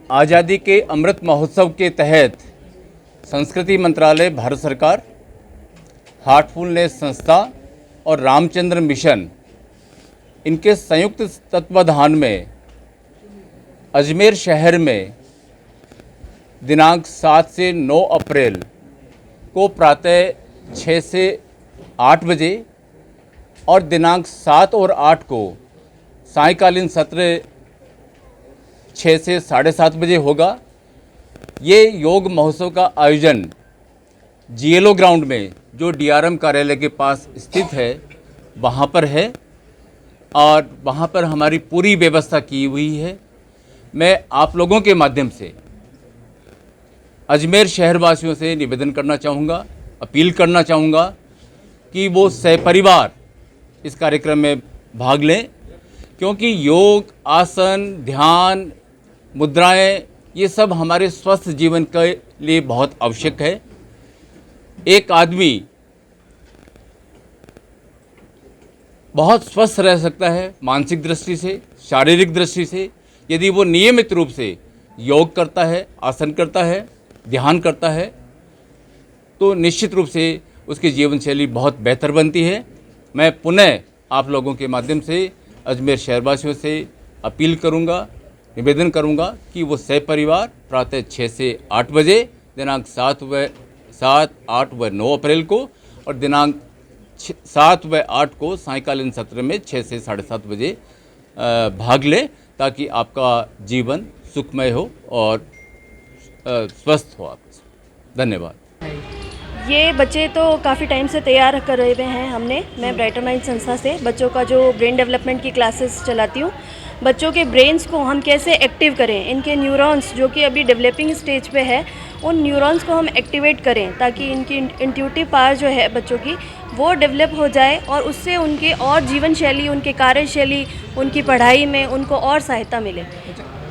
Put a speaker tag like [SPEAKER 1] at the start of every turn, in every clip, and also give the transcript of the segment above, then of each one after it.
[SPEAKER 1] आज़ादी के अमृत महोत्सव के तहत संस्कृति मंत्रालय, भारत सरकार, हार्टफुलनेस संस्था और रामचंद्र मिशन, इनके संयुक्त तत्वाधान में अजमेर शहर में दिनांक 7 से 9 अप्रैल को प्रातः 6 से 8 बजे और दिनांक 7 और 8 को सायंकालीन सत्र 6 से 7:30 बजे होगा। ये योग महोत्सव का आयोजन जीएलओ ग्राउंड में, जो डीआरएम कार्यालय के पास स्थित है, वहाँ पर है और वहाँ पर हमारी पूरी व्यवस्था की हुई है। मैं आप लोगों के माध्यम से अजमेर शहरवासियों से निवेदन करना चाहूँगा, अपील करना चाहूँगा कि वो सपरिवार इस कार्यक्रम में भाग लें, क्योंकि योग, आसन, ध्यान, मुद्राएं, ये सब हमारे स्वस्थ जीवन के लिए बहुत आवश्यक है। एक आदमी बहुत स्वस्थ रह सकता है मानसिक दृष्टि से, शारीरिक दृष्टि से, यदि वो नियमित रूप से योग करता है, आसन करता है, ध्यान करता है, तो निश्चित रूप से उसकी जीवन शैली बहुत बेहतर बनती है। मैं पुनः आप लोगों के माध्यम से अजमेर शहरवासियों से अपील करूंगा, निवेदन करूंगा कि वो सपरिवार प्रातः 6 से 8 बजे दिनांक 7, 8 व 9 अप्रैल को और दिनांक 7 व 8 को सायंकालीन सत्र में 6 से 7:30 बजे भाग लें, ताकि आपका जीवन सुखमय हो और स्वस्थ हो। आप धन्यवाद।
[SPEAKER 2] ये बच्चे तो काफ़ी टाइम से तैयार कर रहे हैं। मैं ब्राइटर माइंड संस्था से बच्चों का जो ब्रेन डेवलपमेंट की क्लासेस चलाती हूँ। बच्चों के ब्रेन्स को हम कैसे एक्टिव करें, इनके न्यूरॉन्स जो कि अभी डेवलपिंग स्टेज पे है, उन न्यूरॉन्स को हम एक्टिवेट करें ताकि इनकी इंट्यूटिव पावर जो है बच्चों की, वो डेवलप हो जाए और उससे उनके और जीवन शैली, उनके कार्यशैली, उनकी पढ़ाई में उनको और सहायता मिले।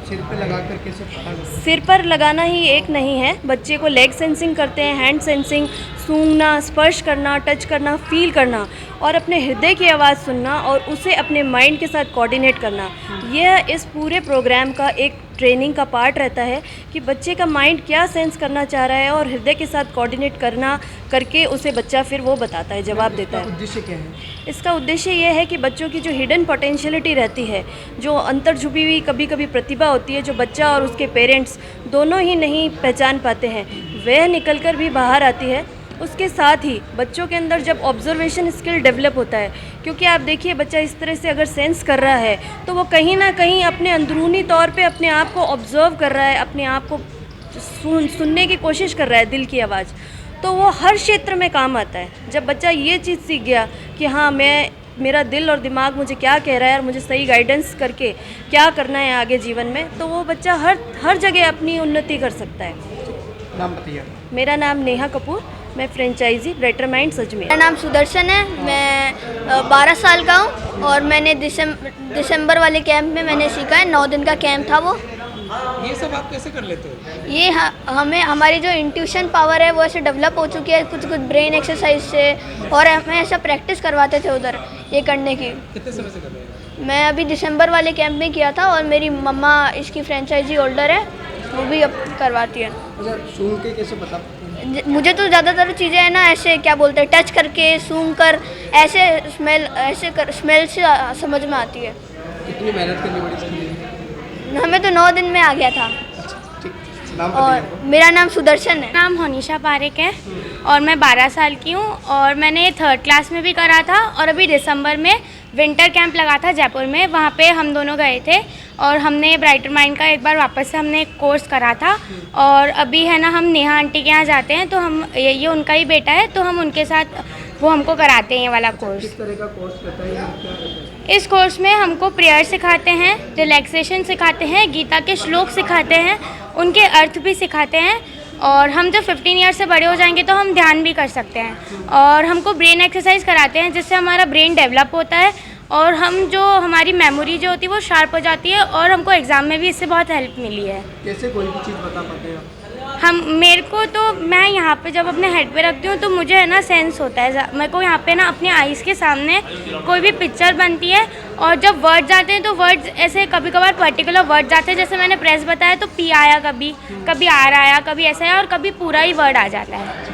[SPEAKER 3] सिर पे लगा कर कैसे पढ़ा?
[SPEAKER 2] सिर पर लगाना ही एक नहीं है, बच्चे को लेग सेंसिंग करते हैं, हैंड सेंसिंग, सूंघना, स्पर्श करना, टच करना, फील करना और अपने हृदय की आवाज़ सुनना और उसे अपने माइंड के साथ कोऑर्डिनेट करना। यह इस पूरे प्रोग्राम का एक ट्रेनिंग का पार्ट रहता है कि बच्चे का माइंड क्या सेंस करना चाह रहा है और हृदय के साथ कोऑर्डिनेट करना करके उसे बच्चा फिर वो बताता है, जवाब देता है।
[SPEAKER 3] उद्देश्य क्या है?
[SPEAKER 2] इसका उद्देश्य ये है कि बच्चों की जो हिडन पोटेंशियलिटी रहती है, जो अंतर छुपी हुई कभी कभी प्रतिभा होती है, जो बच्चा और उसके पेरेंट्स दोनों ही नहीं पहचान पाते हैं, वह निकल कर भी बाहर आती है। उसके साथ ही बच्चों के अंदर जब ऑब्जर्वेशन स्किल डेवलप होता है, क्योंकि आप देखिए बच्चा इस तरह से अगर सेंस कर रहा है तो वो कहीं ना कहीं अपने अंदरूनी तौर पे अपने आप को ऑब्जर्व कर रहा है, अपने आप को सुनने की कोशिश कर रहा है, दिल की आवाज़, तो वो हर क्षेत्र में काम आता है। जब बच्चा ये चीज़ सीख गया कि हाँ, मेरा दिल और दिमाग मुझे क्या कह रहा है और मुझे सही गाइडेंस करके क्या करना है आगे जीवन में, तो वो बच्चा हर जगह अपनी उन्नति कर सकता है।
[SPEAKER 3] नाम बताइए।
[SPEAKER 2] मेरा नाम नेहा कपूर, मैं फ्रेंचाइजी ब्राइटर माइंड्स अजमेर।
[SPEAKER 4] मेरा नाम सुदर्शन है, मैं 12 साल का हूँ और मैंने दिसंबर वाले कैंप में मैंने सीखा है। 9 दिन का कैंप था वो।
[SPEAKER 3] ये सब आप कैसे कर लेते हो?
[SPEAKER 4] ये हमें हमारी जो इंट्यूशन पावर है वो ऐसे डेवलप हो चुकी है कुछ ब्रेन एक्सरसाइज से, और हमें ऐसा प्रैक्टिस करवाते थे उधर ये करने की।
[SPEAKER 3] कितने समय से कर रहे हैं?
[SPEAKER 4] मैं अभी दिसंबर वाले कैंप में किया था और मेरी मम्मा इसकी फ्रेंचाइजी होल्डर है, वो भी अब करवाती है।
[SPEAKER 3] अच्छा, सुन के कैसे बता?
[SPEAKER 4] मुझे तो ज़्यादातर चीज़ें है ना ऐसे क्या बोलते हैं, टच करके, सूंघ कर, ऐसे स्मेल से समझ में आती है।
[SPEAKER 3] कितनी मेहनत करनी पड़ी इसके लिए?
[SPEAKER 4] हमें तो 9 दिन में आ गया था।
[SPEAKER 3] नाम
[SPEAKER 4] और मेरा नाम सुदर्शन है।
[SPEAKER 5] नाम होनिशा पारेख है और मैं 12 साल की हूँ और मैंने 3rd क्लास में भी करा था और अभी दिसंबर में विंटर कैंप लगा था जयपुर में, वहाँ पे हम दोनों गए थे और हमने ब्राइटर माइंड का एक बार वापस से हमने एक कोर्स करा था। और अभी है ना हम नेहा आंटी के यहाँ जाते हैं, तो हम ये उनका ही बेटा है, तो हम उनके साथ वो हमको कराते हैं ये वाला कोर्स।
[SPEAKER 3] किस तरह का कोर्स रहता है या क्या रहता है?
[SPEAKER 5] इस कोर्स में हमको प्रेयर सिखाते हैं, रिलैक्सेशन सिखाते हैं, गीता के श्लोक सिखाते हैं, उनके अर्थ भी सिखाते हैं और हम जब 15 ईयर से बड़े हो जाएंगे तो हम ध्यान भी कर सकते हैं। और हमको ब्रेन एक्सरसाइज कराते हैं जिससे हमारा ब्रेन डेवलप होता है और हम जो हमारी मेमोरी जो होती है वो शार्प हो जाती है, और हमको एग्ज़ाम में भी इससे बहुत हेल्प मिली है।
[SPEAKER 3] कैसे कोई भी चीज़ बता पाते हैं आप?
[SPEAKER 5] मेरे को तो मैं यहाँ पे जब अपने हेड पे रखती हूँ तो मुझे है ना सेंस होता है, मेरे को यहाँ पे ना अपनी आइज़ के सामने कोई भी पिक्चर बनती है, और जब वर्ड जाते हैं तो वर्ड्स ऐसे कभी कभार पर्टिकुलर वर्ड जाते हैं, जैसे मैंने प्रेस बताया तो पी आया, कभी कभी आर आया, कभी ऐसा है, और कभी पूरा ही वर्ड आ जाता है।